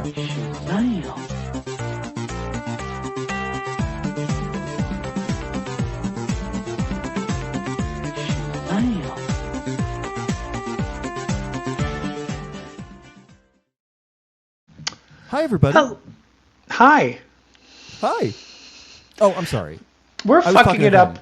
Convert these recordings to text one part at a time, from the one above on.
Hi, everybody. Hi. Hi. Oh, I'm sorry. We're fucking it up.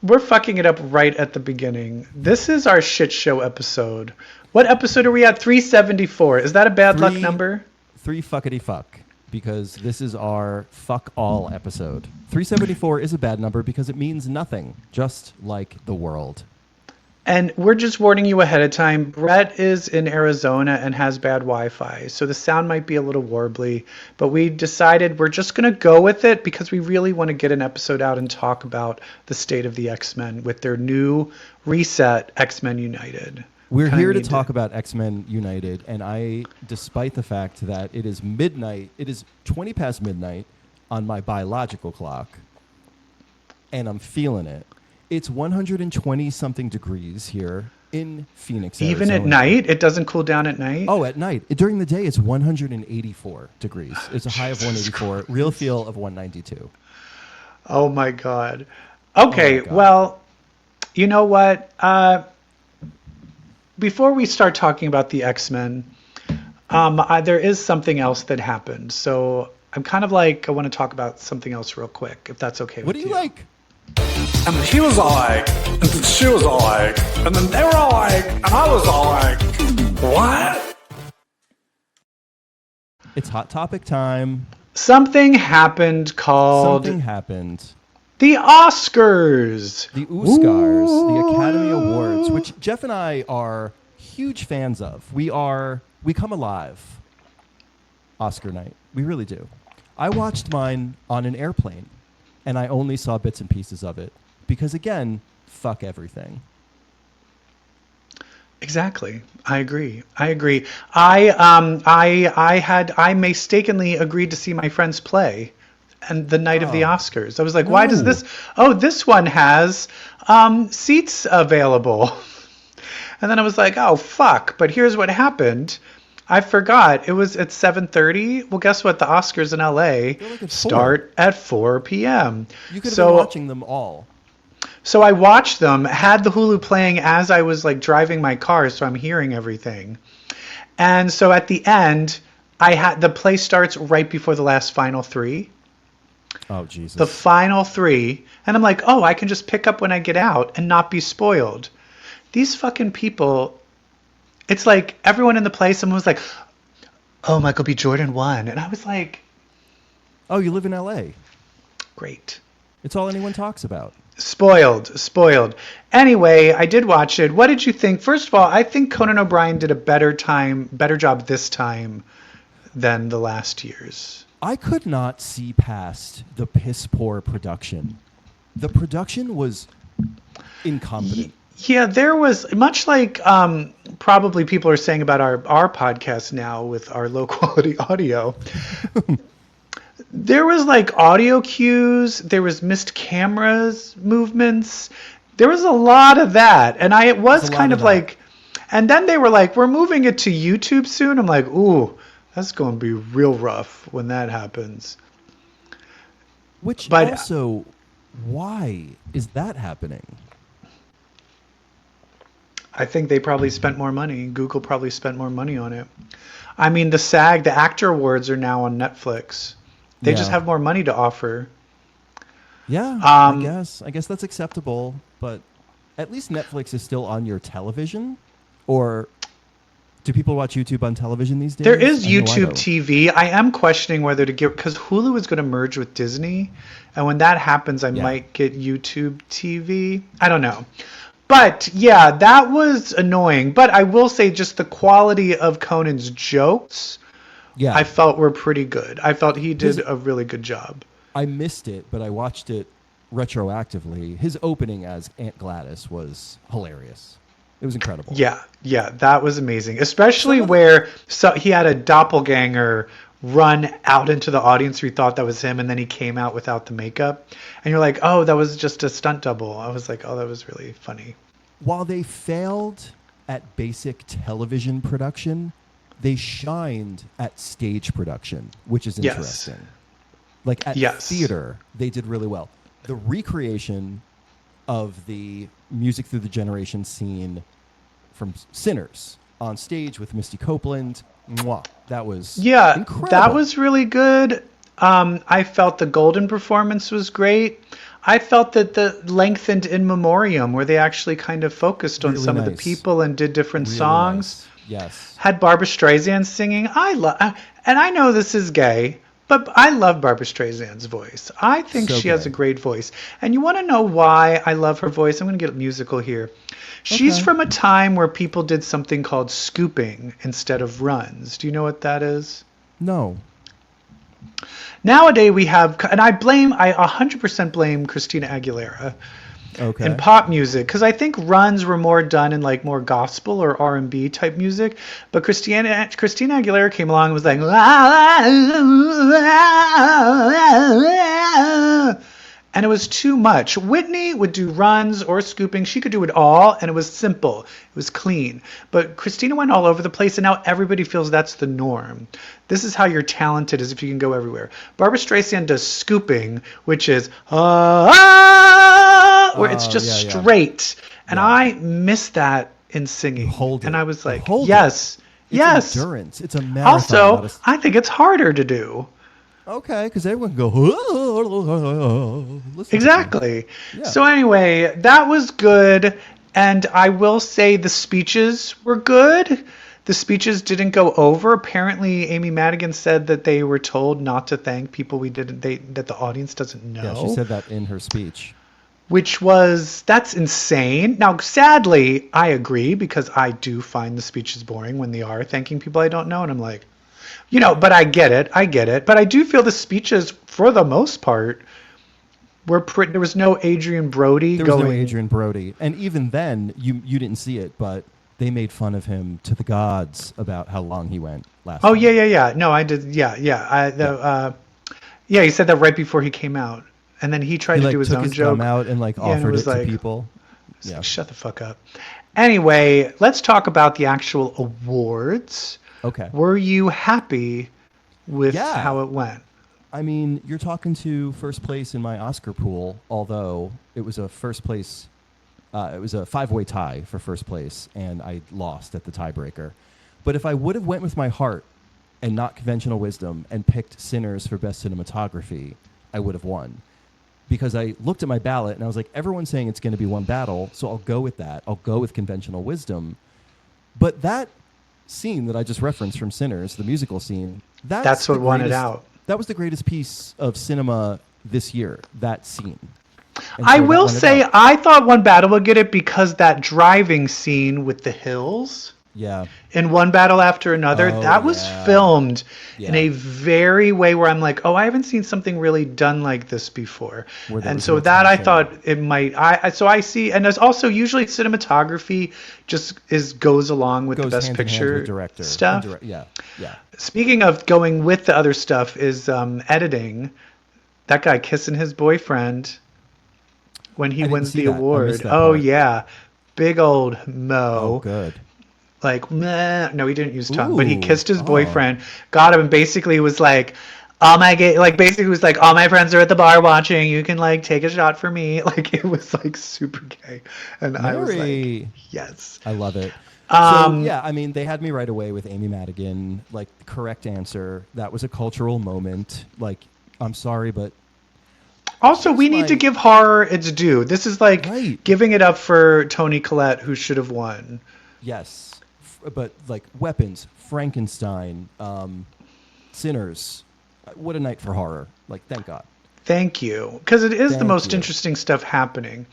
We're fucking it up right at the beginning. This is our shit show episode. What episode are we at? 374. Is that a bad luck number? 3 fuckity fuck. Because this is our fuck all episode. 374 is a bad number because it means nothing. Just like the world. And we're just warning you ahead of time. Brett is in Arizona and has bad Wi-Fi, so the sound might be a little warbly. But we decided we're just going to go with it because we really want to get an episode out and talk about the state of the X-Men with their new reset, X-Men United. We're here to talk about X-Men United, and despite the fact that it is midnight, it is 20 past midnight on my biological clock, and I'm feeling it. It's 120-something degrees here in Phoenix, Arizona. Even at night? It doesn't cool down at night? Oh, at night. During the day, it's 184 degrees. It's a high of 184, real feel of 192. Oh, my God. Okay, well, you know what? Before we start talking about the X-Men, there is something else that happened. So I'm kind of like, I want to talk about something else real quick, if that's okay with you. What do you like? And he was all like, and then she was all like, and then they were all like, and I was all like, what? It's Hot Topic time. Something happened called... Something happened. The Oscars. The Oscars, the Academy Awards, which Jeff and I are huge fans of. We come alive Oscar night. We really do. I watched mine on an airplane. And I only saw bits and pieces of it because, again, fuck everything. Exactly. I agree. I mistakenly agreed to see my friends play, and the night of the Oscars. I was like, why does this? Oh, this one has seats available. And then I was like, oh fuck! But here's what happened. I forgot. It was at 7:30. Well, guess what? The Oscars in LA start at 4 p.m. You could have been watching them all. So I watched them, had the Hulu playing as I was like driving my car, so I'm hearing everything. And so at the end, the play starts right before the last final three. Oh, Jesus. The final three. And I'm like, oh, I can just pick up when I get out and not be spoiled. These fucking people... It's like everyone in the play, someone was like, oh, Michael B. Jordan won. And I was like... Oh, you live in L.A. Great. It's all anyone talks about. Spoiled. Anyway, I did watch it. What did you think? First of all, I think Conan O'Brien did a better job this time than the last years. I could not see past the piss-poor production. The production was incompetent. Yeah, there was, much like probably people are saying about our podcast now with our low-quality audio, there was like audio cues, there was missed cameras, movements. There was a lot of that. And it was kind of like, and then they were like, we're moving it to YouTube soon. I'm like, ooh, that's going to be real rough when that happens. But also, why is that happening? I think they probably spent more money. Google probably spent more money on it. I mean, the SAG, the Actor Awards are now on Netflix. They just have more money to offer. Yeah, I guess that's acceptable. But at least Netflix is still on your television. Or do people watch YouTube on television these days? There is YouTube TV. I am questioning whether to get, because Hulu is going to merge with Disney. And when that happens, I might get YouTube TV. I don't know. But yeah, that was annoying. But I will say just the quality of Conan's jokes, I felt were pretty good. I felt he did a really good job. I missed it, but I watched it retroactively. His opening as Aunt Gladys was hilarious. It was incredible. Yeah, that was amazing. Especially where he had a doppelganger run out into the audience who thought that was him, and then he came out without the makeup. And you're like, oh, that was just a stunt double. I was like, oh, that was really funny. While they failed at basic television production, they shined at stage production, which is Yes. interesting. Like at Yes. theater, they did really well. The recreation of the Music Through the Generations scene from Sinners on stage with Misty Copeland, mwah, that was incredible. That was really good. I felt the Golden performance was great. I felt that the lengthened In Memoriam, where they actually kind of focused on Really some of the nice. people and did different Really songs. nice. Yes. Had Barbara Streisand singing. And I know this is gay, but I love Barbara Streisand's voice. I think So she has gay. a great voice. And you want to know why I love her voice? I'm going to get musical here. She's Okay. from a time where people did something called scooping instead of runs. Do you know what that is? No. Nowadays we have, and I 100% blame Christina Aguilera Okay. in pop music, because I think runs were more done in like more gospel or R&B type music, but Christina Aguilera came along and was like, and it was too much. Whitney would do runs or scooping. She could do it all, and it was simple. It was clean. But Christina went all over the place, and now everybody feels that's the norm. This is how you're talented, is if you can go everywhere. Barbara Streisand does scooping, which is where it's just yeah, yeah. straight. And Yeah. I miss that in singing. Hold it. And I was like, Hold it. yes, It's yes. endurance. It's a marathon. Also, not a I think it's harder to do. okay, because everyone can go. Listen to Exactly. Yeah. So anyway, that was good. And I will say the speeches were good. The speeches didn't go over. Apparently, Amy Madigan said that they were told not to thank people that the audience doesn't know. Yeah, she said that in her speech. That's insane. Now, sadly, I agree, because I do find the speeches boring when they are thanking people I don't know. And I'm like, but I get it. But I do feel the speeches, for the most part, there was no Adrian Brody There was going. no Adrian Brody, and even then, you didn't see it, but they made fun of him to the gods about how long he went last. Oh time. yeah. No, I did. Yeah. He said that right before he came out, and then he tried He to like do his took own his joke. gum out and like Yeah, and it offered was it to like- people. It's Yeah. like, shut the fuck up. Anyway, let's talk about the actual awards. Okay. Were you happy with Yeah. how it went? I mean, you're talking to first place in my Oscar pool, although it was a first place. It was a 5-way tie for first place, and I lost at the tiebreaker. But if I would have went with my heart and not conventional wisdom and picked Sinners for best cinematography, I would have won. Because I looked at my ballot and I was like, everyone's saying it's going to be one battle, so I'll go with that. I'll go with conventional wisdom. But that scene that I just referenced from Sinners, the musical scene, That's what won it out. That was the greatest piece of cinema this year, that scene. And I so that will won it say, out. I thought One Battle would get it because that driving scene with the hills Yeah. in One Battle After Another, Oh, that was yeah. filmed in Yeah. a very way where I'm like, oh, I haven't seen something really done like this before. Where there And was so no that I tension. thought it might. So I see, and there's also usually cinematography just goes along with the Goes best hand in hand picture with director. stuff. And yeah. Speaking of going with the other stuff, is editing. That guy kissing his boyfriend when he I didn't wins see the that. I award. missed that Oh part. yeah, big old Mo. Oh, good. Like, meh. No, he didn't use tongue, but he Ooh, kissed his oh. boyfriend, got him, and basically was like, all my friends are at the bar watching. You can like take a shot for me. Like, it was like super gay, and I was like, Mary. yes. I love it. Um, So, yeah, I mean, they had me right away with Amy Madigan. Like, correct answer. That was a cultural moment. Like, I'm sorry, but Also, we need to like- give horror its due. This is like Right. giving it up for Toni Collette, who should have won. yes. But, like, Weapons, Frankenstein, Sinners. What a night for horror. Like, thank God. Thank you, because it is the Thank most you. interesting stuff happening.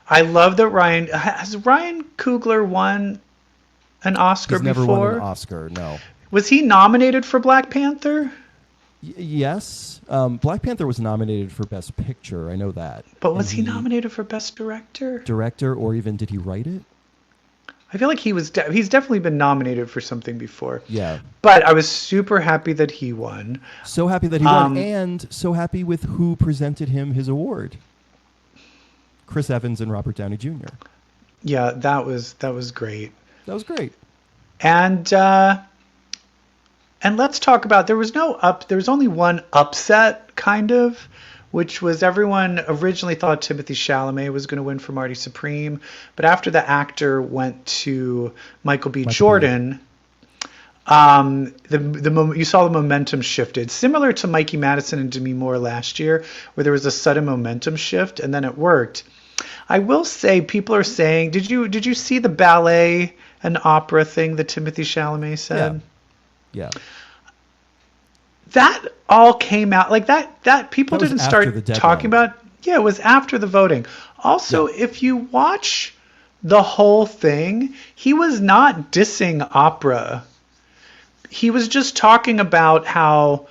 I love that has Ryan Coogler won an Oscar He's never before? won an Oscar, no. Was he nominated for Black Panther? Yes. Black Panther was nominated for Best Picture. I know that. But was And he nominated for Best Director? Director, or even did he write it? I feel like he's definitely been nominated for something before. Yeah. But I was super happy that he won. So happy that he won, and so happy with who presented him his award. Chris Evans and Robert Downey Jr. Yeah, that was great. That was great. And And let's talk about, there was only one upset, kind of, which was everyone originally thought Timothée Chalamet was going to win for Marty Supreme. But after the actor went to Michael B. Jordan, you saw the momentum shifted, similar to Mikey Madison and Demi Moore last year, where there was a sudden momentum shift, and then it worked. I will say, people are saying, did you see the ballet and opera thing that Timothée Chalamet said? Yeah. That all came out like that people didn't start talking about. Yeah, it was after the voting. Also, if you watch the whole thing, he was not dissing opera. He was just talking about how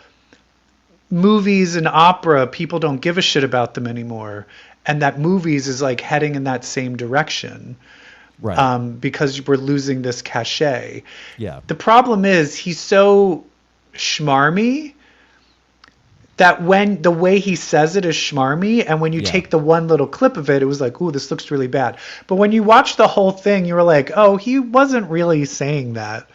movies and opera, people don't give a shit about them anymore, and that movies is like heading in that same direction. Right. Because we're losing this cachet. Yeah. The problem is he's so schmarmy that when the way he says it is schmarmy, and when you take the one little clip of it, it was like, ooh, this looks really bad. But when you watch the whole thing, you were like, oh, he wasn't really saying that.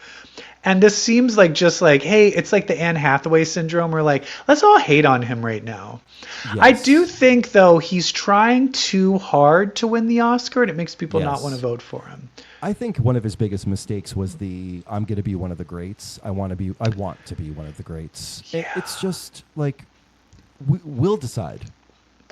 And this seems like just like, hey, it's like the Anne Hathaway syndrome. We're like, let's all hate on him right now. Yes. I do think, though, he's trying too hard to win the Oscar, and it makes people not want to vote for him. I think one of his biggest mistakes was I'm going to be one of the greats. I want to be one of the greats. Yeah. It's just like, we'll decide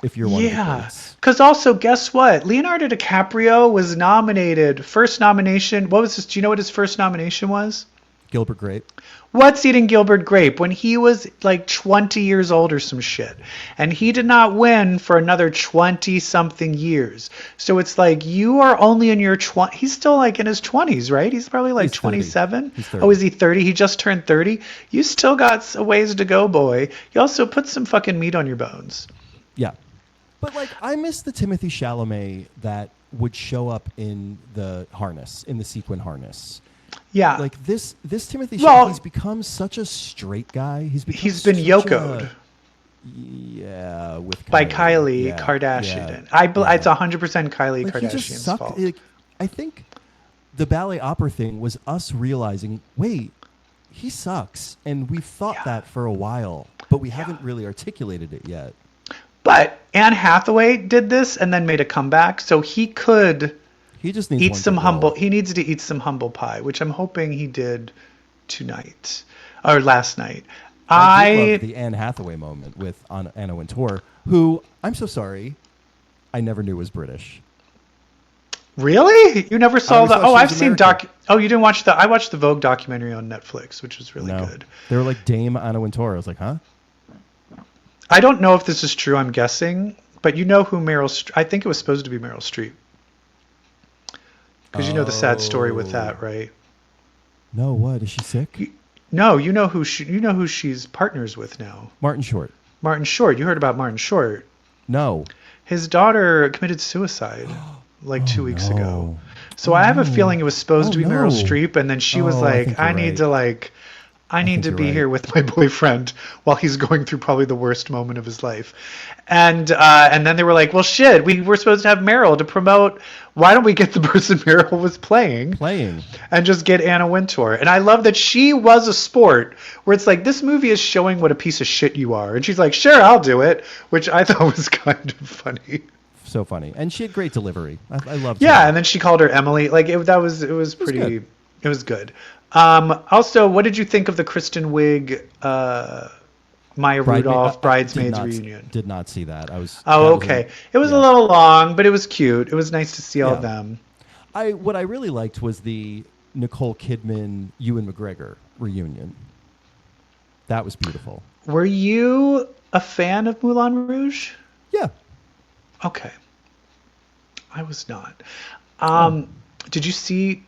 if you're one of the greats. Because also, guess what? Leonardo DiCaprio was nominated. First nomination. What was this? Do you know what his first nomination was? Gilbert Grape. What's Eating Gilbert Grape? When he was like 20 years old or some shit. And he did not win for another 20-something years. So it's like, you are only in your 20s. He's still like in his 20s, right? He's probably like 27. Oh, is he 30? He just turned 30. You still got a ways to go, boy. You also put some fucking meat on your bones. Yeah. But like, I miss the Timothée Chalamet that would show up in the harness, in the sequin harness. Yeah. Like this Timothée Chalamet, he's become such a straight guy. He's been yokoed. By Kylie Kardashian. Yeah. It's 100% Kylie like, Kardashian's fault. I think the ballet opera thing was us realizing, wait, he sucks. And we've thought that for a while, but we haven't really articulated it yet. But Anne Hathaway did this and then made a comeback, so he could... He just needs He needs to eat some humble pie, which I'm hoping he did tonight or last night. I love the Anne Hathaway moment with Anna Wintour, who I'm so sorry, I never knew was British. Really? You never saw the? Oh, I've seen Oh, you didn't watch the? I watched the Vogue documentary on Netflix, which was really good. They were like Dame Anna Wintour. I was like, huh? I don't know if this is true. I'm guessing, but you know who Meryl? I think it was supposed to be Meryl Streep. Because you know the sad story with that, right? No, what? Is she sick? No, you know who she's partners with now. Martin Short. Martin Short. You heard about Martin Short? No. His daughter committed suicide like 2 weeks ago. So I have a feeling it was supposed to be Meryl Streep, and then she was like, I need to be here with my boyfriend while he's going through probably the worst moment of his life. And then they were like, well, shit, we were supposed to have Meryl to promote. Why don't we get the person Meryl was playing and just get Anna Wintour? And I love that she was a sport where it's like, this movie is showing what a piece of shit you are. And she's like, sure, I'll do it, which I thought was kind of funny. So funny. And she had great delivery. I loved her. Yeah, and then she called her Emily. Like, it was pretty... It was good. Also, what did you think of the Kristen Wiig, Maya Rudolph Bridesmaids reunion? Did not see that. Okay. It was a little long, but it was cute. It was nice to see all of them. What I really liked was the Nicole Kidman, Ewan McGregor reunion. That was beautiful. Were you a fan of Moulin Rouge? Yeah. Okay. I was not. Did you see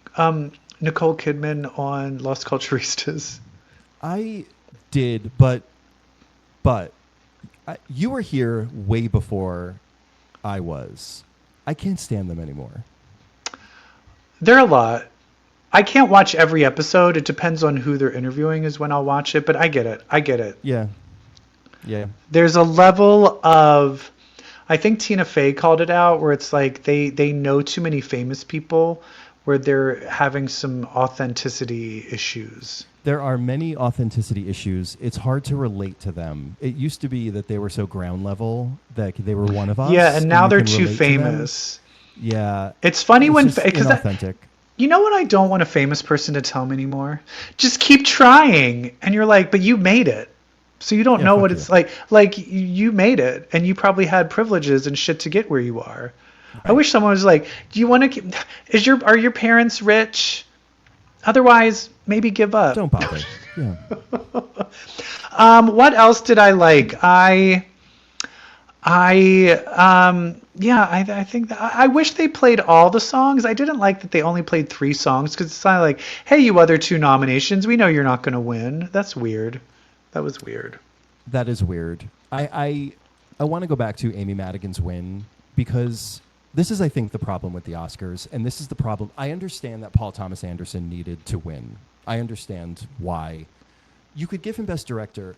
Nicole Kidman on Las Culturistas? I did, but you were here way before I was. I can't stand them anymore. They're a lot. I can't watch every episode. It depends on who they're interviewing is when I'll watch it, but I get it. Yeah. There's a level of, I think Tina Fey called it out, where it's like they know too many famous people, where they're having some authenticity issues. There are many authenticity issues. It's hard to relate to them. It used to be that they were so ground level that they were one of us. Yeah, and now you they're can too relate to them. famous. Yeah. It's funny when just because inauthentic. you know what I don't want a famous person to tell me anymore? Just keep trying. And you're like, but you made it. So you don't know fuck what you. it's like. Like you made it and you probably had privileges and shit to get where you are. I wish someone was like, do you want to keep, are your parents rich? Otherwise, maybe give up. Don't bother. Yeah. What else did I like? I think that I wish they played all the songs. I didn't like that they only played 3 songs because it's not like, hey, you other 2 nominations, we know you're not going to win. That's weird. That was weird. That is weird. I want to go back to Amy Madigan's win because this is, I think, the problem with the Oscars, and this is the problem. I understand that Paul Thomas Anderson needed to win. I understand why. You could give him Best Director.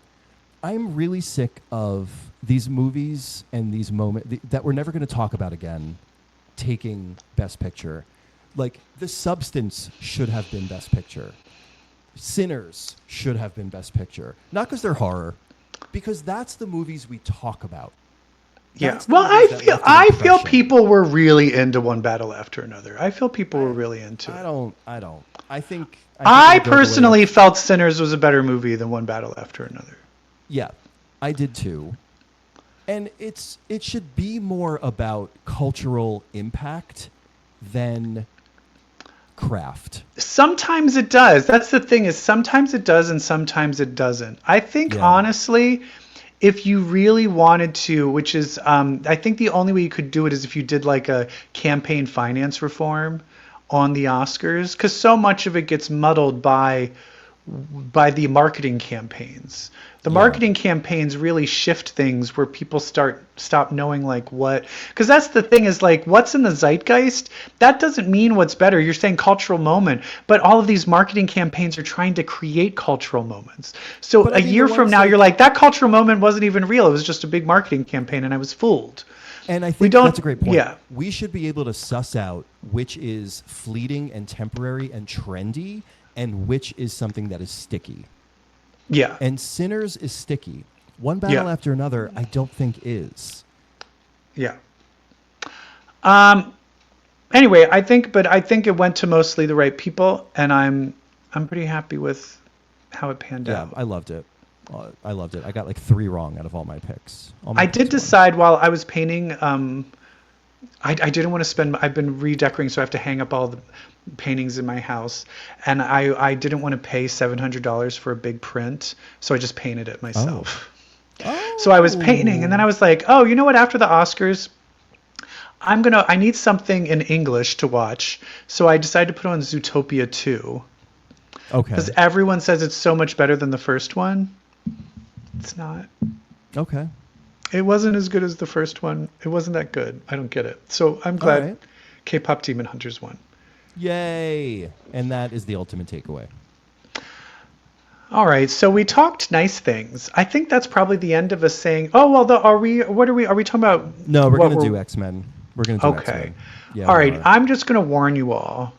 I'm really sick of these movies and these moments that we're never going to talk about again taking Best Picture. Like, The Substance should have been Best Picture. Sinners should have been Best Picture. Not because they're horror, because that's the movies we talk about. Yeah. Well, I feel people were really into One Battle After Another. I feel people were really into it. I don't. I personally felt Sinners was a better movie than One Battle After Another. Yeah, I did too. And it should be more about cultural impact than craft. Sometimes it does. That's the thing, is sometimes it does and sometimes it doesn't. I think honestly, if you really wanted to, which is, I think the only way you could do it is if you did like a campaign finance reform on the Oscars, because so much of it gets muddled by the marketing campaigns. The marketing campaigns really shift things where people stop knowing like what, because that's the thing is like what's in the zeitgeist, that doesn't mean what's better. You're saying cultural moment, but all of these marketing campaigns are trying to create cultural moments. So a year from now, you're like, that cultural moment wasn't even real. It was just a big marketing campaign and I was fooled. And I think that's a great point. Yeah. We should be able to suss out which is fleeting and temporary and trendy and which is something that is sticky. Yeah. And Sinners is sticky. One Battle After Another, I don't think is. Yeah. Anyway, I think it went to mostly the right people, and I'm pretty happy with how it panned out. Yeah, I loved it. I got like 3 wrong out of all my picks. I did decide while I was painting. I didn't want to spend. I've been redecorating, so I have to hang up all the paintings in my house, and I didn't want to pay $700 for a big print, so I just painted it myself. So I was painting, and then I was like, oh, you know what? After the Oscars, I need something in English to watch, so I decided to put on Zootopia 2. Okay. Because everyone says it's so much better than the first one. It's not. Okay. It wasn't as good as the first one. It wasn't that good. I don't get it. So I'm glad K-pop Demon Hunters won. Yay! And that is the ultimate takeaway. All right, so we talked nice things. I think that's probably the end of us saying, "Oh well." Are we talking about? No, we're going to do X-Men. We're going to do X-Men. Okay. Yeah, all right, I'm just going to warn you all.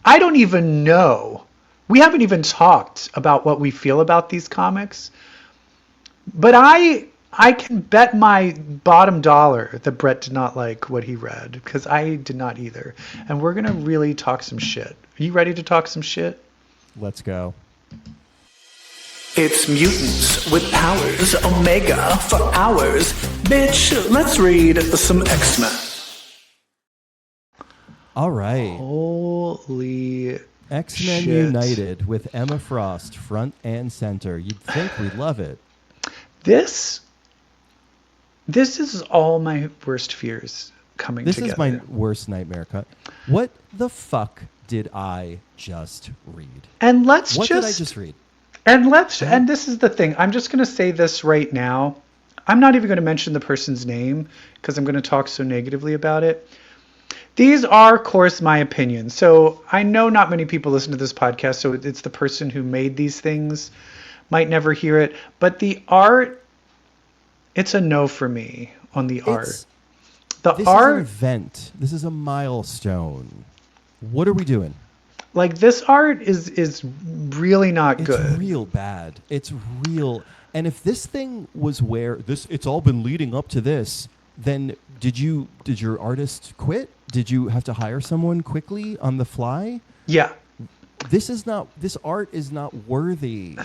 I don't even know. We haven't even talked about what we feel about these comics, but I can bet my bottom dollar that Brett did not like what he read, because I did not either. And we're going to really talk some shit. Are you ready to talk some shit? Let's go. It's mutants with powers, Omega for hours. Bitch, let's read some X-Men. All right. Holy X-Men shit. United with Emma Frost front and center. You'd think we'd love it. This is all my worst fears coming together. This is my worst nightmare cut. What the fuck did I just read? And what did I just read? And this is the thing. I'm just going to say this right now. I'm not even going to mention the person's name because I'm going to talk so negatively about it. These are, of course, my opinions. So I know not many people listen to this podcast, so it's the person who made these things might never hear it. But the art, it's a no for me on the art. This is an event. This is a milestone. What are we doing? Like, this art is really not good. It's real bad. It's real. And if this thing was where it's all been leading up to this, then did your artist quit? Did you have to hire someone quickly on the fly? Yeah. This art is not worthy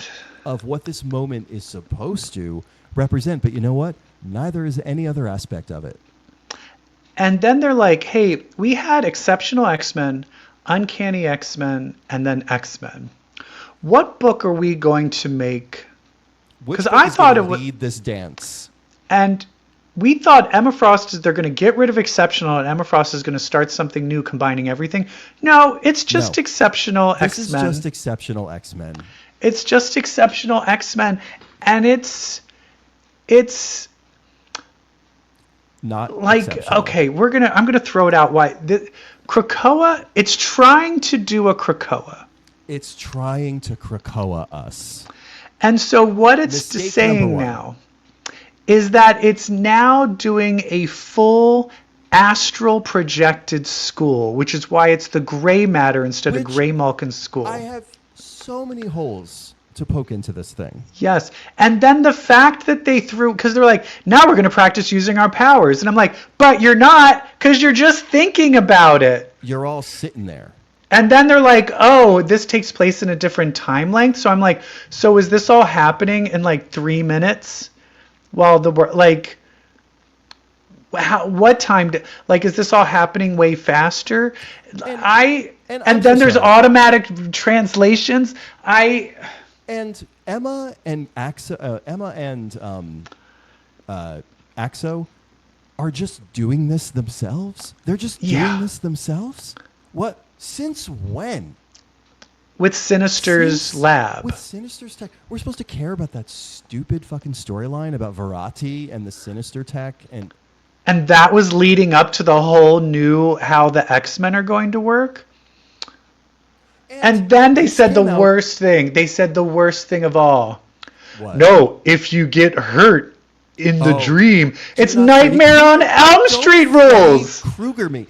of what this moment is supposed to represent. But you know what? Neither is any other aspect of it. And then they're like, hey, we had Exceptional X-Men, Uncanny X-Men, and then X-Men. What book are we going to make? Because I thought it would lead this dance. And we thought Emma Frost they're going to get rid of Exceptional, and Emma Frost is going to start something new, combining everything. No, it's just Exceptional X-Men. This is just Exceptional X-Men. It's just Exceptional X-Men, and it's not like, okay, I'm gonna throw it out. Why Krakoa? It's trying to do a Krakoa. It's trying to Krakoa us. And so what it's saying now is that it's now doing a full astral projected school, which is why it's the gray matter instead of Gray Malkin school. I have so many holes to poke into this thing. Yes. And then the fact that they threw, because they're like, now we're going to practice using our powers. And I'm like, but you're not, because you're just thinking about it. You're all sitting there. And then they're like, oh, this takes place in a different time length. So I'm like, so is this all happening in like 3 minutes? While what time, is this all happening way faster? And then there's automatic translations. And Emma and Axo are just doing this themselves. They're just doing this themselves. What? Since when? With Sinister's lab. With Sinister's tech. We're supposed to care about that stupid fucking storyline about Verati and the Sinister tech and that was leading up to the whole new how the X-Men are going to work. And then they said the worst thing. They said the worst thing of all. What? No, if you get hurt in the dream, it's Nightmare on Elm Street rules. Kruger me.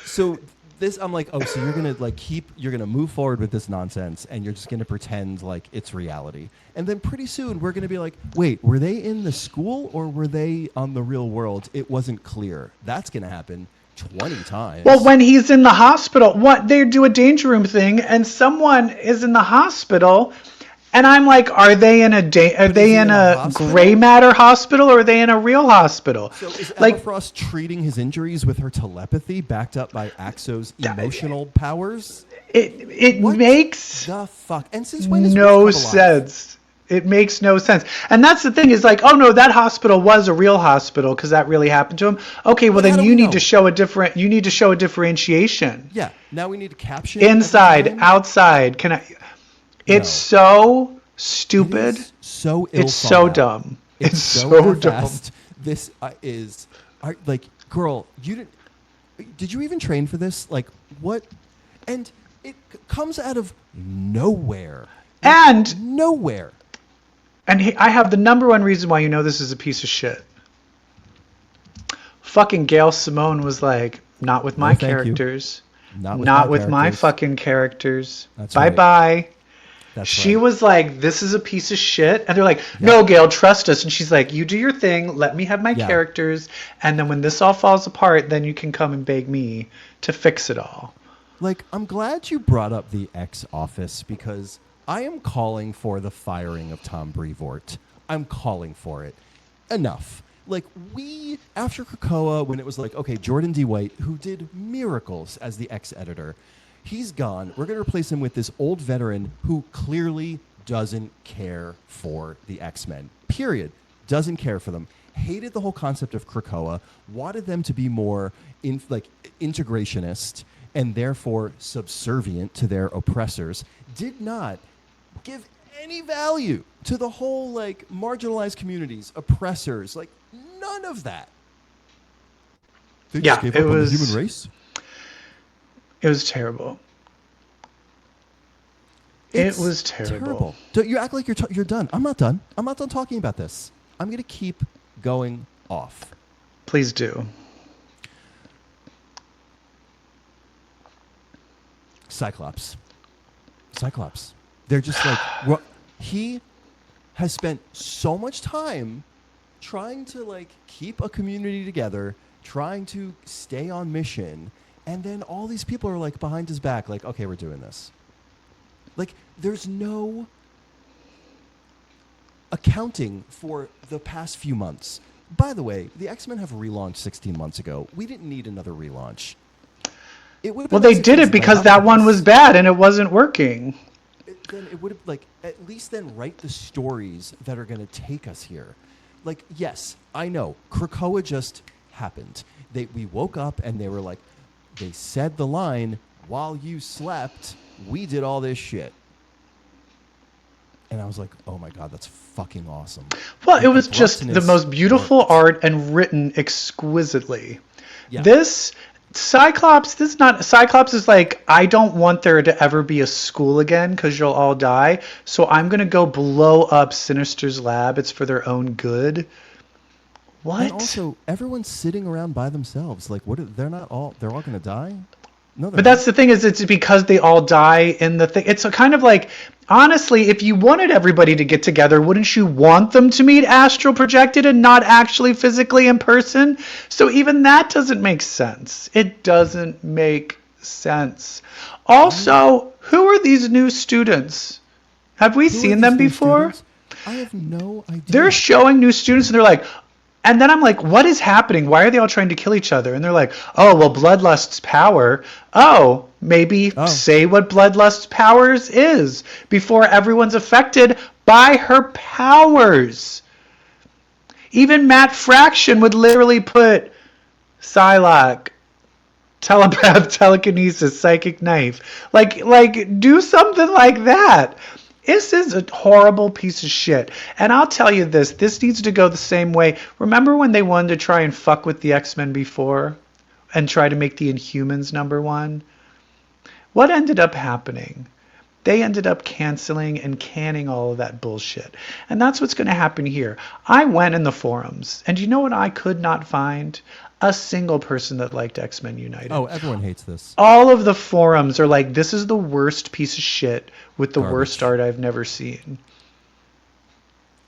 So this, I'm like, oh, so you're gonna move forward with this nonsense, and you're just gonna pretend like it's reality, and then pretty soon we're gonna be like, wait, were they in the school or were they on the real world? It wasn't clear. That's gonna happen 20 times. Well, when he's in the hospital, they do a danger room thing, and someone is in the hospital, and I'm like, are they in a gray matter hospital or are they in a real hospital? So is Emma Frost treating his injuries with her telepathy backed up by Axo's emotional powers? It makes the fuck, and since when is no sense. It makes no sense. And that's the thing is like, oh no, that hospital was a real hospital because that really happened to him. Okay, well then you need to show a differentiation. Yeah. Now we need to caption inside, outside. It's so stupid. So it's so dumb. It's so dumb. This is like, girl, did you even train for this? Like what? And it comes out of nowhere. Nowhere. And I have the number one reason why you know this is a piece of shit. Fucking Gail Simone was like, not with my characters. Not with my fucking characters. Bye-bye. She was like, this is a piece of shit. And they're like, no, Gail, trust us. And she's like, you do your thing. Let me have my characters. And then when this all falls apart, then you can come and beg me to fix it all. Like, I'm glad you brought up the X Office because I am calling for the firing of Tom Brevoort. I'm calling for it. Enough. Like, after Krakoa, when it was like, okay, Jordan D. White, who did miracles as the X editor, he's gone. We're going to replace him with this old veteran who clearly doesn't care for the X-Men. Period. Doesn't care for them. Hated the whole concept of Krakoa. Wanted them to be more integrationist and therefore subservient to their oppressors. Did not give any value to the whole marginalized communities, oppressors, none of that. They just gave up on the human race. It was terrible. It was terrible. You act like you're done. I'm not done. I'm not done talking about this. I'm going to keep going off. Please do. Cyclops. They're just like, he has spent so much time trying to like keep a community together, trying to stay on mission, and then all these people are like behind his back, like, okay, we're doing this. Like, there's no accounting for the past few months. By the way, the X-Men have relaunched 16 months ago. We didn't need another relaunch. Well, they did it because that one was bad and it wasn't working. Then it would have, like, at least then write the stories that are going to take us here. Like, yes, I know, Krakoa just happened. We woke up and they were like, they said the line, while you slept, we did all this shit. And I was like, oh my God, that's fucking awesome. Well, it was just the most beautiful art and written exquisitely. Yeah. Cyclops is like, I don't want there to ever be a school again because you'll all die. So I'm going to go blow up Sinister's lab. It's for their own good. What? And also, everyone's sitting around by themselves. Like, they're all going to die? No, but that's the thing is it's because they all die in the thing. It's a kind of like, honestly, if you wanted everybody to get together, wouldn't you want them to meet astral projected and not actually physically in person? So even that doesn't make sense. It doesn't make sense. Also, who are these new students? Have we seen them before? I have no idea. They're showing new students and they're like, and then I'm like, what is happening? Why are they all trying to kill each other? And they're like, oh, well, Bloodlust's power. Oh, maybe say what Bloodlust's powers is before everyone's affected by her powers. Even Matt Fraction would literally put Psylocke, telepath, telekinesis, psychic knife. Like do something like that. This is a horrible piece of shit. And I'll tell you this needs to go the same way. Remember when they wanted to try and fuck with the X-Men before and try to make the Inhumans #1? What ended up happening? They ended up canceling and canning all of that bullshit. And that's what's going to happen here. I went in the forums, and you know what I could not find? A single person that liked X-Men United. Oh, everyone hates this. All of the forums are like, this is the worst piece of shit with the worst art I've never seen.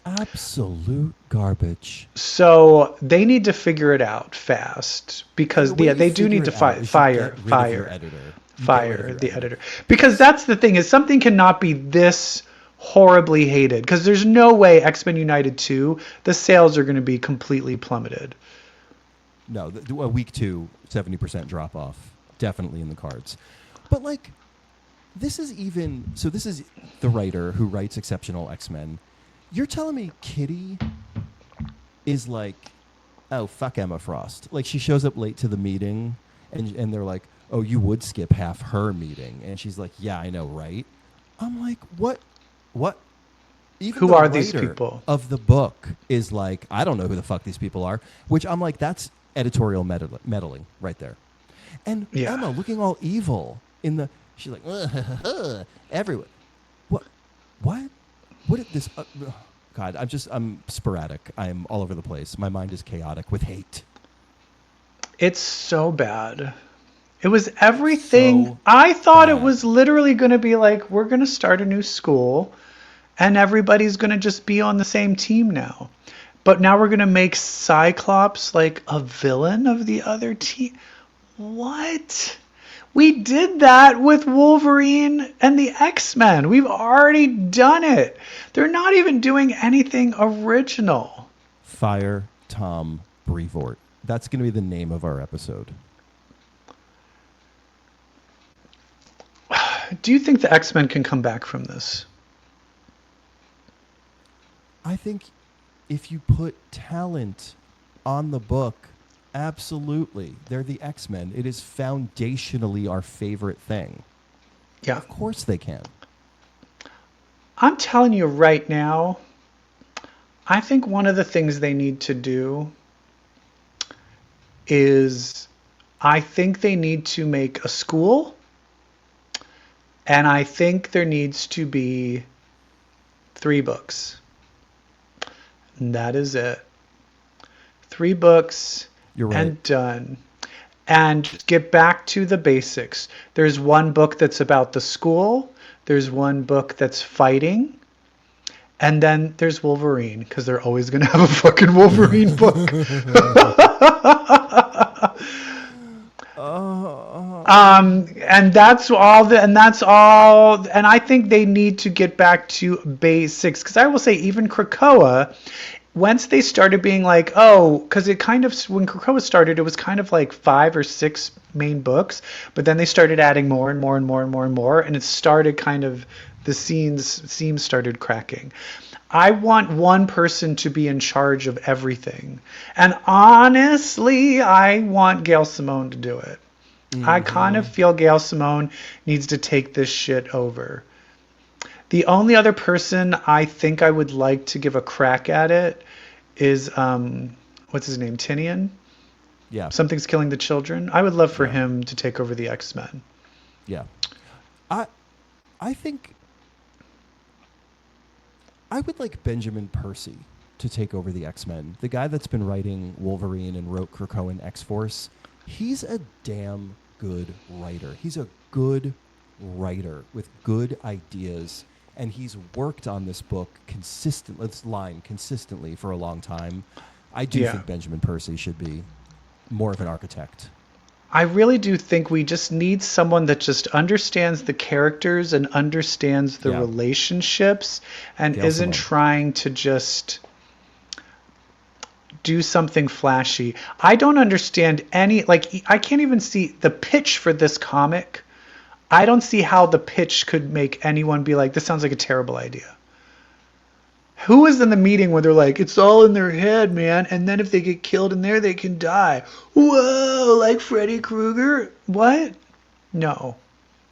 Absolute garbage. So they need to figure it out fast because they do need to fire the editor. Because that's the thing is something cannot be this horribly hated because there's no way X-Men United 2, the sales are going to be completely plummeted. No, a week 2, 70% drop off. Definitely in the cards. But like, this is the writer who writes Exceptional X-Men. You're telling me Kitty is like, oh, fuck Emma Frost. Like, she shows up late to the meeting and they're like, oh, you would skip half her meeting. And she's like, yeah, I know, right? I'm like, what? Even who are these people? Of the book is like, I don't know who the fuck these people are, which I'm like, that's editorial meddling right there. And Emma looking all evil she's like, everyone. What is this? God, I'm sporadic. I'm all over the place. My mind is chaotic with hate. It's so bad. It was everything. So I thought it was literally going to be like, we're going to start a new school and everybody's going to just be on the same team now. But now we're going to make Cyclops like a villain of the other team. What? We did that with Wolverine and the X-Men. We've already done it. They're not even doing anything original. Fire Tom Brevoort. That's going to be the name of our episode. Do you think the X-Men can come back from this? I think if you put talent on the book, absolutely. They're the X-Men. It is foundationally our favorite thing. Yeah. Of course they can. I'm telling you right now, I think one of the things they need to do is I think they need to make a school, and I think there needs to be 3 books. And that is it. 3 books. You're right. And done. and get back to the basics. There's one book that's about the school. There's one book that's fighting. And then there's Wolverine, because they're always going to have a fucking Wolverine book. And that's all. And I think they need to get back to basics. Because I will say, even Krakoa, once they started being like, oh, because it kind of, when Krakoa started, it was kind of like 5 or 6 main books. But then they started adding more and more and more and more and more. And it started kind of, the seams started cracking. I want one person to be in charge of everything. And honestly, I want Gail Simone to do it. Mm-hmm. I kind of feel Gail Simone needs to take this shit over. The only other person I think I would like to give a crack at it is, what's his name? Tinian? Yeah. Something's Killing the Children. I would love for him to take over the X-Men. Yeah. I think I would like Benjamin Percy to take over the X-Men. The guy that's been writing Wolverine and wrote Krakoa and X-Force, he's a damn good writer. He's a good writer with good ideas, and he's worked on this book consistently for a long time. I do think Benjamin Percy should be more of an architect. I really do think we just need someone that just understands the characters and understands the relationships and isn't trying to just do something flashy. I don't understand I can't even see the pitch for this comic. I don't see how the pitch could make anyone be like, this sounds like a terrible idea. Who was in the meeting where they're like, it's all in their head, man, and then if they get killed in there, they can die. Whoa, like Freddy Krueger? What? No.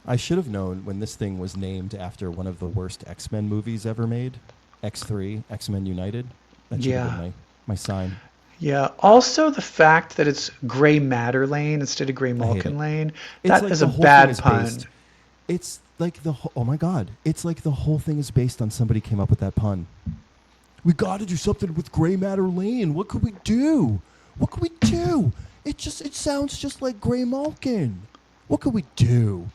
I should have known when this thing was named after one of the worst X-Men movies ever made, X3, X-Men United. That should have been my sign. Yeah. Also, the fact that it's Gray Matter Lane instead of Gray Malkin Lane, that is a bad pun. It's like oh my God. It's like the whole thing is based on somebody came up with that pun. We got to do something with Gray Matter Lane. What could we do? It sounds just like Gray Malkin. What could we do?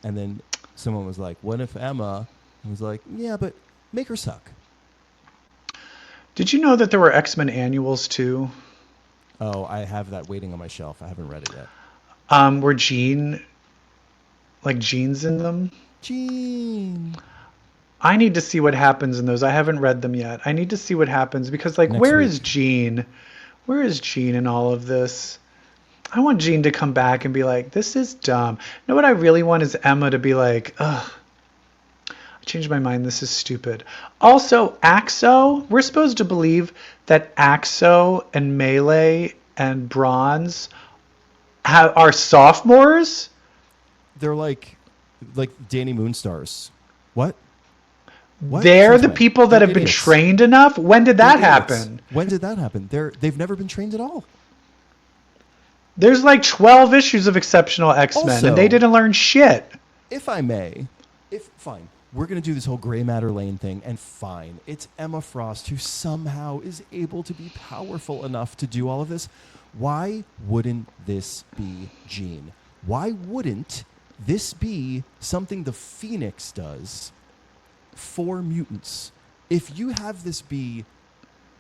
And then someone was like, what if Emma? I was like, yeah, but make her suck. Did you know that there were X-Men annuals too? Oh, I have that waiting on my shelf. I haven't read it yet. Were Jean's in them? Jean. I need to see what happens in those. I haven't read them yet. I need to see what happens because, where is Jean? Where is Jean in all of this? I want Jean to come back and be like, this is dumb. No, what I really want is Emma to be like, ugh, I changed my mind. This is stupid. Also, Axo, we're supposed to believe that Axo and Melee and Bronze are sophomores? They're like Danny Moonstars. What? They're the people that have been trained enough? When did that happen? When did that happen? They've never been trained at all. There's 12 issues of Exceptional X-Men, also, and they didn't learn shit. If I may, fine, we're going to do this whole Gray Matter Lane thing, and fine, it's Emma Frost who somehow is able to be powerful enough to do all of this. Why wouldn't this be Jean? Why wouldn't this be something the Phoenix does for mutants? If you have this be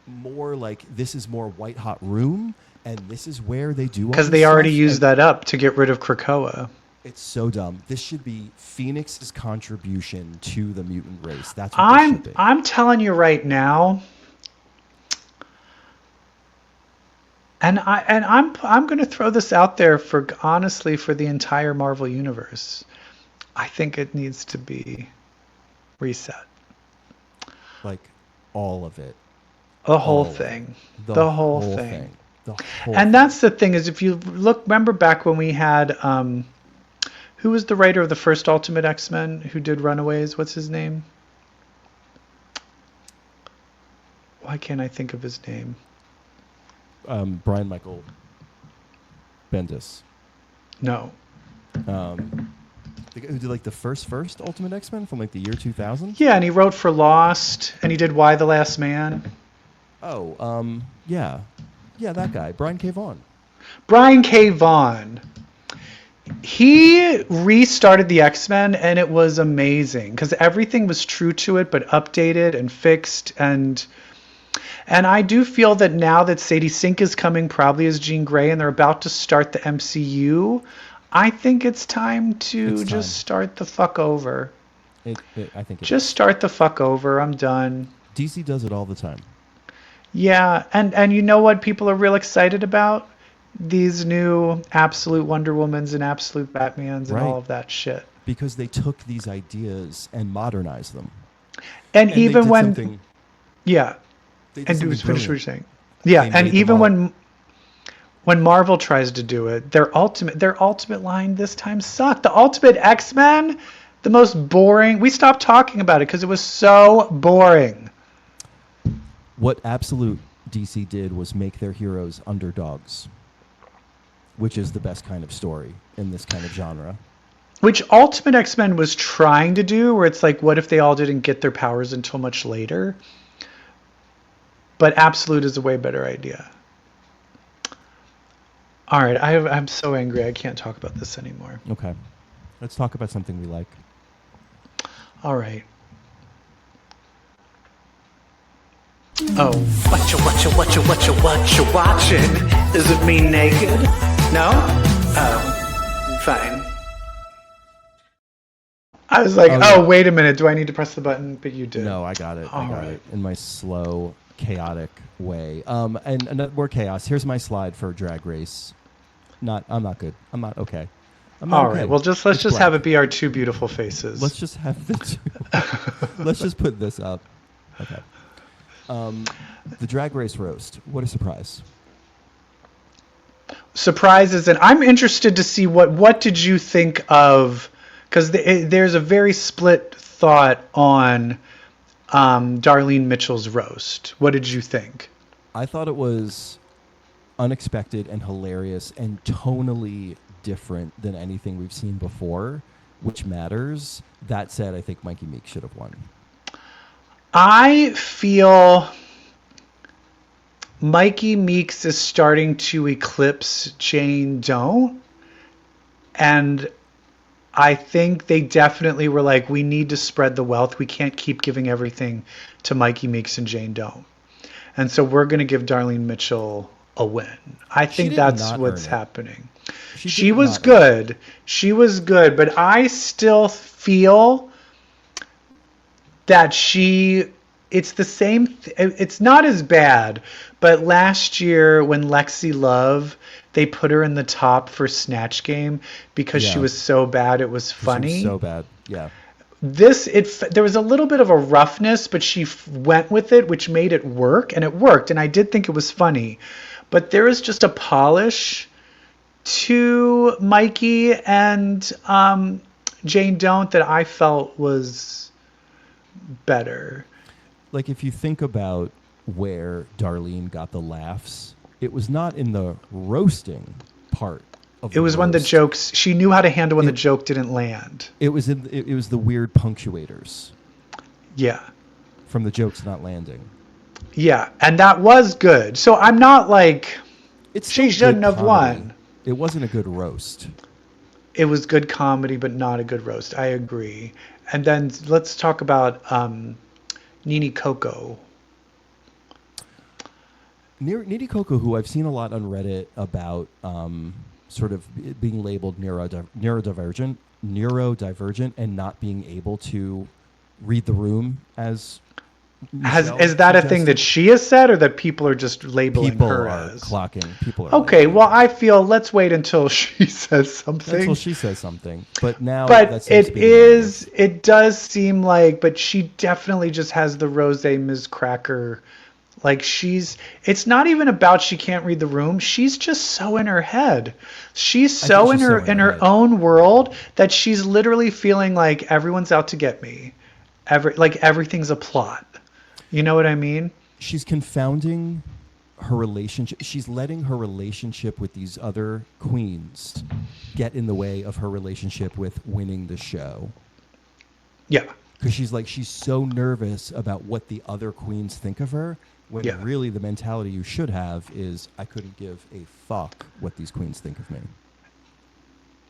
more like this is more White Hot Room and this is where they do all because they already used that up to get rid of Krakoa. It's so dumb. This should be Phoenix's contribution to the mutant race. That's what this should be. I'm telling you right now, and I'm going to throw this out there for the entire Marvel universe. I think it needs to be reset. Like all of it. The whole thing. The whole thing. And that's the thing is, if you remember back when we had, who was the writer of the first Ultimate X-Men who did Runaways? What's his name? Why can't I think of his name? Brian Michael Bendis. No. The guy who did the first Ultimate X-Men from the year 2000? Yeah, and he wrote for Lost, and he did Why the Last Man. Oh, yeah. Yeah, that guy, Brian K. Vaughan. Brian K. Vaughan. He restarted the X-Men, and it was amazing because everything was true to it, but updated and fixed. And I do feel that now that Sadie Sink is coming probably as Jean Grey, and they're about to start the MCU, I think it's time to just start the fuck over. I think just start the fuck over. I'm done. DC does it all the time. Yeah, and you know what people are real excited about? These new absolute Wonder Womans and absolute Batmans and all of that shit. Because they took these ideas and modernized them. And even when... Yeah. And finish what you're saying. Yeah, and even when Marvel tries to do it, their ultimate line this time sucked. The Ultimate X-Men, the most boring. We stopped talking about it because it was so boring. What absolute DC did was make their heroes underdogs, which is the best kind of story in this kind of genre. Which Ultimate X-Men was trying to do, where it's like, what if they all didn't get their powers until much later? But Absolute is a way better idea. All right, I'm so angry. I can't talk about this anymore. Okay. Let's talk about something we like. All right. Oh. What you watching? Is it me naked? No? Oh, fine. I was like, oh, wait a minute. Do I need to press the button? But you did. No, I got it. I got it in my slow, chaotic way. And more chaos. Here's my slide for Drag Race. I'm not good. I'm not okay. All right. Well, let's just have it be our two beautiful faces. Let's just have the two. Let's just put this up. Okay. The Drag Race roast. What a surprise! Surprises, and I'm interested to see what did you think of, because there's a very split thought on Darlene Mitchell's roast. What did you think? I thought it was unexpected and hilarious and tonally different than anything we've seen before, which matters. That said, I think Mikey Meeks should have won. I feel Mikey Meeks is starting to eclipse Jane Don't. And I think they definitely were like, we need to spread the wealth. We can't keep giving everything to Mikey Meeks and Jane Don't. And so we're going to give Darlene Mitchell a win. I think that's what's happening. She was good. She was good. But I still feel that it's the same. It's not as bad. But last year when Lexi Love, they put her in the top for Snatch Game because she was so bad it was funny. She was so bad, yeah. There was a little bit of a roughness, but she went with it, which made it work, and it worked. And I did think it was funny. But there is just a polish to Mikey and Jane Don't that I felt was better. Like, if you think about where Darlene got the laughs, it was not in the roasting part of the roast. When the jokes, she knew how to handle when the joke didn't land. It was it was the weird punctuators. Yeah. From the jokes not landing. Yeah, and that was good. So I'm not like she shouldn't have won. It wasn't a good roast. It was good comedy, but not a good roast. I agree. And then let's talk about Nene Coco. Nene Coco, who I've seen a lot on Reddit about sort of being labeled neurodivergent and not being able to read the room as Is that a thing that she has said, or that people are just labeling her as? People are okay, well, I feel let's wait until she says something. Until she says something. But now it does seem like, but she definitely just has the Rose Ms. Cracker. Like it's not even about she can't read the room. She's just so in her head. She's so in her own world that she's literally feeling like everyone's out to get me. Like everything's a plot. You know what I mean? She's confounding her relationship. She's letting her relationship with these other queens get in the way of her relationship with winning the show. Yeah. because she's so nervous about what the other queens think of her, when really the mentality you should have is, I couldn't give a fuck what these queens think of me.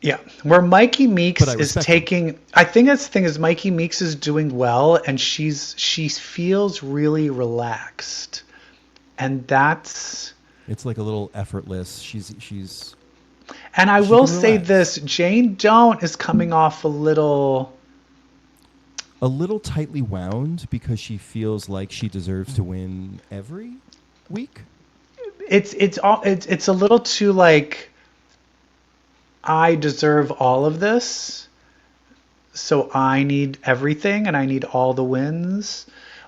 Yeah, where Mikey Meeks is taking, I think that's the thing, is Mikey Meeks is doing well, and she feels really relaxed, and that's, it's like a little effortless. She's. And I will say this, Jane Don't is coming off a little tightly wound because she feels like she deserves to win every week. It's a little too like, I deserve all of this, so I need everything and I need all the wins.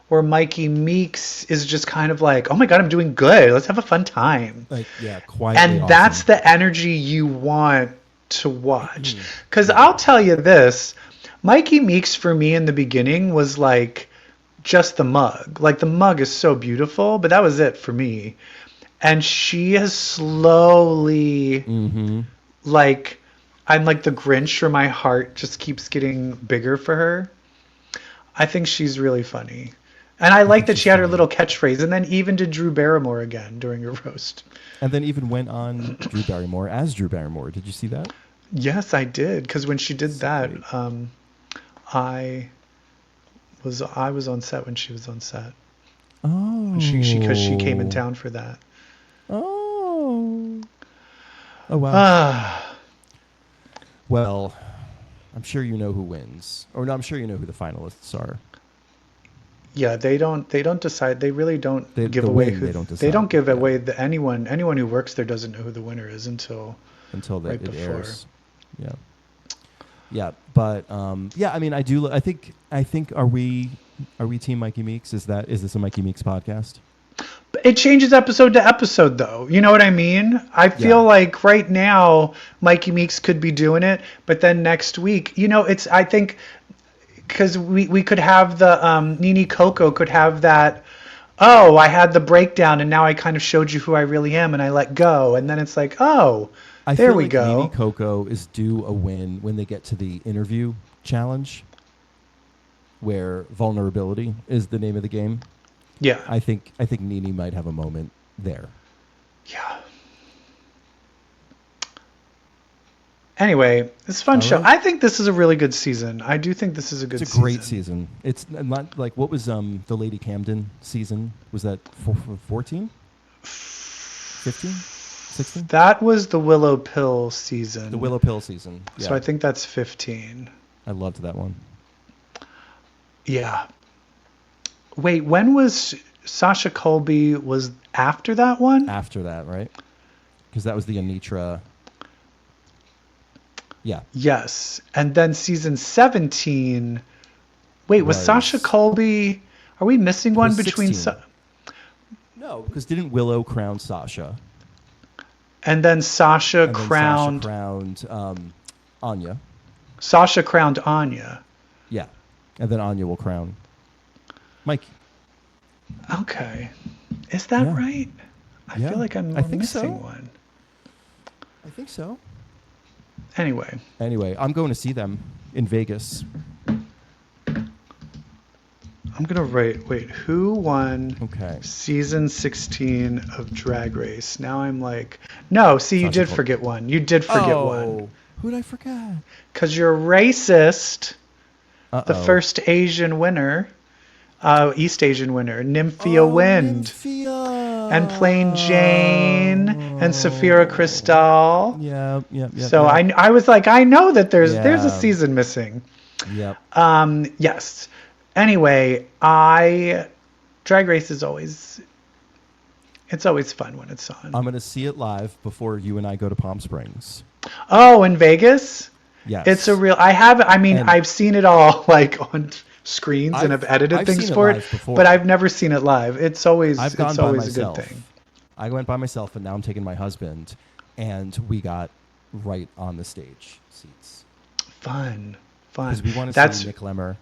Where Mikey Meeks is just kind of like, oh my God, I'm doing good. Let's have a fun time. Like, yeah, quietly. And that's the energy you want to watch. Because I'll tell you this, Mikey Meeks for me in the beginning was like just the mug. Like the mug is so beautiful, but that was it for me. And she has slowly, like, I'm like the Grinch, or my heart just keeps getting bigger for her. I think she's really funny. And I like that she had her little catchphrase, and then even did Drew Barrymore again during her roast. And then even went on Drew Barrymore as Drew Barrymore. Did you see that? Yes, I did. Because when she did that, I was on set when she was on set. Oh. Because she came in town for that. Oh. Oh, wow. Well, I'm sure you know who wins. Or no, I'm sure you know who the finalists are. Yeah, they don't decide. They really don't give away who. They don't give away anyone who works there doesn't know who the winner is until right before. Airs. Yeah. Yeah, but yeah, I mean, I think are we team Mikey Meeks? Is this a Mikey Meeks podcast? It changes episode to episode, though. You know what I mean? I feel like right now Mikey Meeks could be doing it, but then next week, I think. Because we could have the Nene Coco could have that, oh, I had the breakdown and now I kind of showed you who I really am and I let go. And then it's like, oh, there we go. Nene Coco is due a win when they get to the interview challenge, where vulnerability is the name of the game. Yeah. I think Nene might have a moment there. Yeah. Anyway, it's a fun show. I think this is a really good season. I do think this is a good season. It's a great season. It's not like, what was the Lady Camden season? Was that 14? 15? 16? That was the Willow Pill season. The Willow Pill season. Yeah. So I think that's 15. I loved that one. Yeah. Wait, when was Sasha Colby? Was after that one? After that, right? Because that was the Anitra. Yeah. Yes. And then season 17. Wait, was Sasha Colby? Are we missing one between? No, because didn't Willow crown Sasha? And then Sasha crowned Anya. Sasha crowned Anya. Yeah. And then Anya will crown Mikey. Okay. Is that right? I feel like I'm missing one. I think so. Anyway, I'm going to see them in Vegas. I'm going to wait, who won season 16 of Drag Race? Now I'm like, no, see, you did forget one. You did forget one. Who did I forget? Because you're racist. The first Asian winner, East Asian winner, Nymphia Wind. Nymphia. And Plain Jane and Saphira Crystal. Yeah. So I was like, I know that there's a season missing. Yep. Yes. Anyway, Drag Race is always fun when it's on. I'm gonna see it live before you and I go to Palm Springs. Oh, in Vegas? Yes. It's a real. I've seen it all like on screens and I've edited things for it, but I've never seen it live. It's always a good thing. I went by myself, and now I'm taking my husband, and we got right on the stage seats. Fun. Because we want to see Nick Lemmer.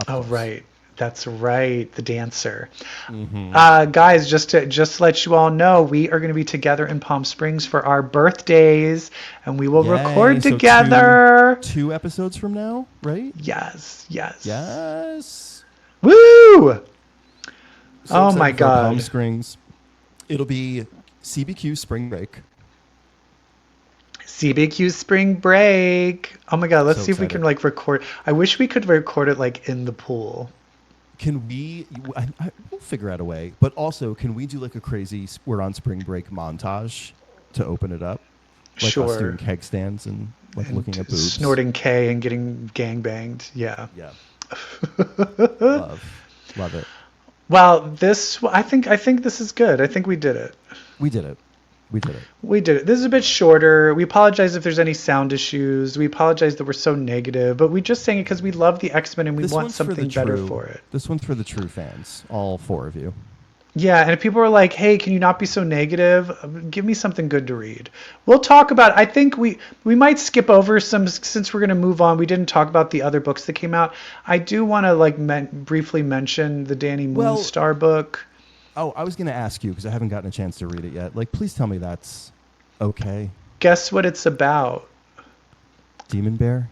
Oh, right. That's right, the dancer. Guys, just to let you all know, we are going to be together in Palm Springs for our birthdays, and we will record So together. two episodes from now, right? Yes. Yes. Woo! So Oh excited my for Palm God. Springs. It'll be CBQ spring break. CBQ spring break. Oh my God, let's So see if we excited. can record. I wish we could record it in the pool. Can we? We'll figure out a way. But also, can we do a crazy "We're on spring break" montage to open it up? Us Sure. doing keg stands and looking at boobs, Snorting K and getting gangbanged. Yeah. Yeah. Love it. Well, I think this is good. I think we did it. We did it. This is a bit shorter. We apologize if there's any sound issues. We apologize that we're so negative, but we're just saying it because we love the X-Men and we want something better for it. This one's for the true fans, all 4 of you. Yeah, and if people are like, hey, can you not be so negative? Give me something good to read. We'll talk about, I think we might skip over some, since we're going to move on. We didn't talk about the other books that came out. I do want to briefly mention the Danny Moonstar book. Oh, I was going to ask you because I haven't gotten a chance to read it yet. Please tell me that's okay. Guess what it's about? Demon Bear?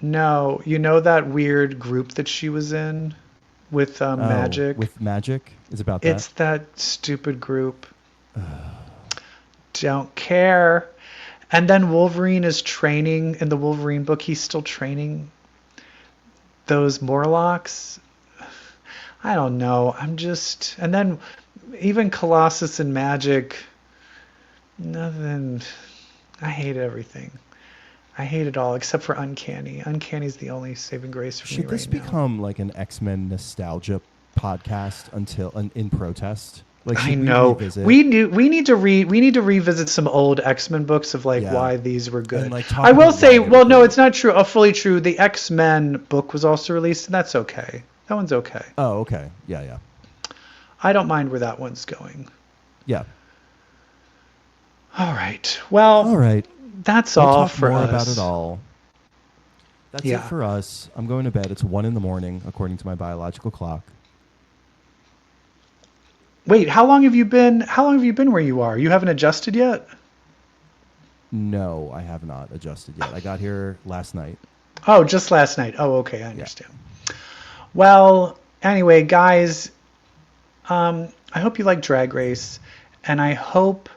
No, you know that weird group that she was in with Magic? With Magic? It's about that? It's that stupid group. Don't care. And then Wolverine is training, in the Wolverine book, he's still training those Morlocks. I don't know. And then even Colossus and Magic, nothing. I hate everything. I hate it all except for Uncanny. Uncanny is the only saving grace for me right now. Should this become an X-Men nostalgia podcast in protest? I know. We need to revisit some old X-Men books of why these were good. I will say, no, it's not true. Fully true. The X-Men book was also released, and that's okay. That one's okay. Oh, okay. Yeah. I don't mind where that one's going. Yeah. All right. Well, that's all for us. We'll talk more about it all. That's it for us. I'm going to bed. It's 1 a.m, according to my biological clock. Wait, how long have you been where you are? You haven't adjusted yet? No, I have not adjusted yet. I got here last night. Oh, just last night. Oh, okay. I understand. Yeah. Well, anyway, guys, I hope you like Drag Race, and I hope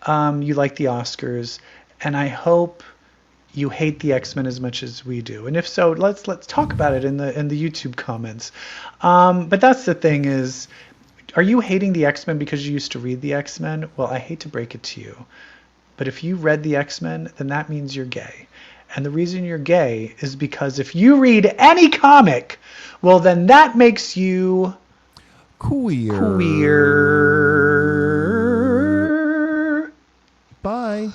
you like the Oscars, and I hope you hate the X-Men as much as we do. And if so, let's talk about it in the YouTube comments. But that's the thing is, are you hating the X-Men because you used to read the X-Men? Well, I hate to break it to you, but if you read the X-Men, then that means you're gay. And the reason you're gay is because if you read any comic, well, then that makes you queer. Bye.